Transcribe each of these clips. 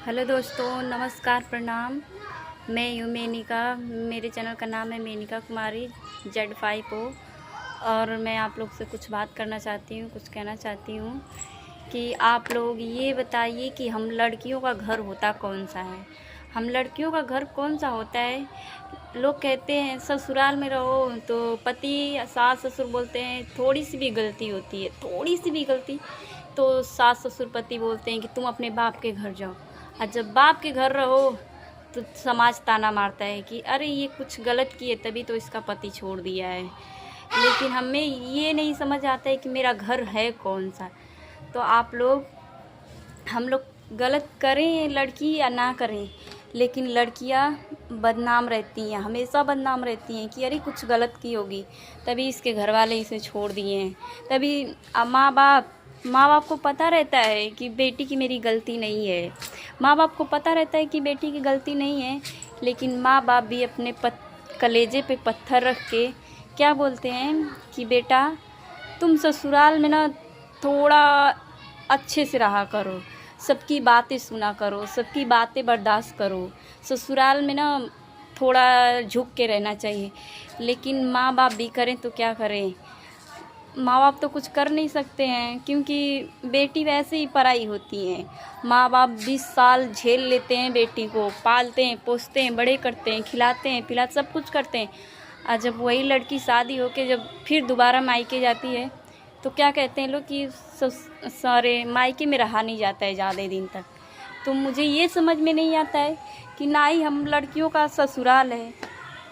Hello दोस्तों, नमस्कार, प्रणाम। मैं हूँ मेनिका। मेरे चैनल का नाम है मेनिका कुमारी Z5O। और मैं आप लोग से कुछ बात करना चाहती हूँ, कुछ कहना चाहती हूँ कि आप लोग ये बताइए कि हम लड़कियों का घर होता कौन सा है। हम लड़कियों का घर कौन सा होता है। लोग कहते हैं ससुराल में रहो तो पति सास ससुर बोलते हैं थोड़ी सी भी गलती होती है, थोड़ी सी भी गलती तो सास ससुर पति बोलते हैं कि तुम अपने बाप के घर जाओ। और जब बाप के घर रहो तो समाज ताना मारता है कि अरे ये कुछ गलत किए तभी तो इसका पति छोड़ दिया है। लेकिन हमें ये नहीं समझ आता है कि मेरा घर है कौन सा। तो आप लोग, हम लोग गलत करें लड़की या ना करें, लेकिन लड़कियां बदनाम रहती हैं, हमेशा बदनाम रहती हैं कि अरे कुछ गलत की होगी तभी इसके घर वाले इसे छोड़ दिए हैं। तभी माँ बाप को पता रहता है कि बेटी की मेरी गलती नहीं है। माँ बाप को पता रहता है कि बेटी की गलती नहीं है, लेकिन माँ बाप भी अपने कलेजे पे पत्थर रख के क्या बोलते हैं कि बेटा तुम ससुराल में ना थोड़ा अच्छे से रहा करो, सबकी बातें सुना करो, सबकी बातें बर्दाश्त करो। ससुराल में ना थोड़ा झुक के रहना चाहिए। लेकिन माँ बाप भी करें तो क्या करें, माँ बाप तो कुछ कर नहीं सकते हैं क्योंकि बेटी वैसे ही पराई होती है। माँ बाप 20 साल झेल लेते हैं, बेटी को पालते हैं, पोसते हैं, बड़े करते हैं, खिलाते हैं, पिलाते, सब कुछ करते हैं। और जब वही लड़की शादी होके जब फिर दोबारा मायके जाती है तो क्या कहते हैं लोग कि सारे मायके में रहा नहीं जाता है ज़्यादा दिन तक। तो मुझे ये समझ में नहीं आता है कि ना ही हम लड़कियों का ससुराल है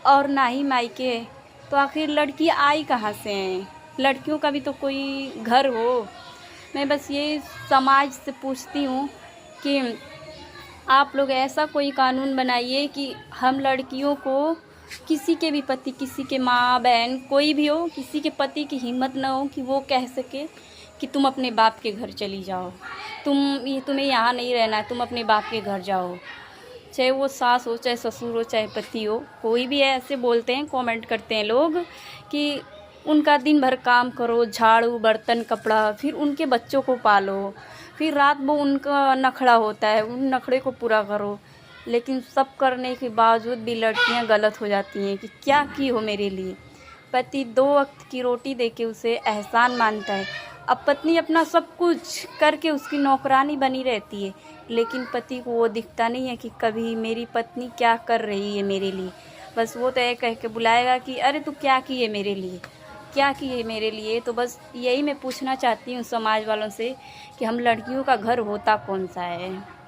और ना ही मायके है, तो आखिर लड़की आई कहाँ से हैं। लड़कियों का भी तो कोई घर हो। मैं बस ये समाज से पूछती हूँ कि आप लोग ऐसा कोई कानून बनाइए कि हम लड़कियों को किसी के भी पति, किसी के माँ बहन कोई भी हो, किसी के पति की हिम्मत ना हो कि वो कह सके कि तुम अपने बाप के घर चली जाओ, तुम्हें यहाँ नहीं रहना है, तुम अपने बाप के घर जाओ। चाहे वो सास हो, चाहे ससुर हो, चाहे पति हो, कोई भी ऐसे बोलते हैं, कमेंट करते हैं लोग कि उनका दिन भर काम करो, झाड़ू बर्तन कपड़ा, फिर उनके बच्चों को पालो, फिर रात वो उनका नखड़ा होता है, उन नखड़े को पूरा करो। लेकिन सब करने के बावजूद भी लड़कियां गलत हो जाती हैं कि क्या की हो मेरे लिए। पति 2 वक्त की रोटी देके उसे एहसान मानता है। अब पत्नी अपना सब कुछ करके उसकी नौकरानी बनी रहती है, लेकिन पति को वो दिखता नहीं है कि कभी मेरी पत्नी क्या कर रही है मेरे लिए। बस वो तो ये कह के बुलाएगा कि अरे तू क्या की है मेरे लिए, क्या की है मेरे लिए। तो बस यही मैं पूछना चाहती हूँ समाज वालों से कि हम लड़कियों का घर होता कौन सा है।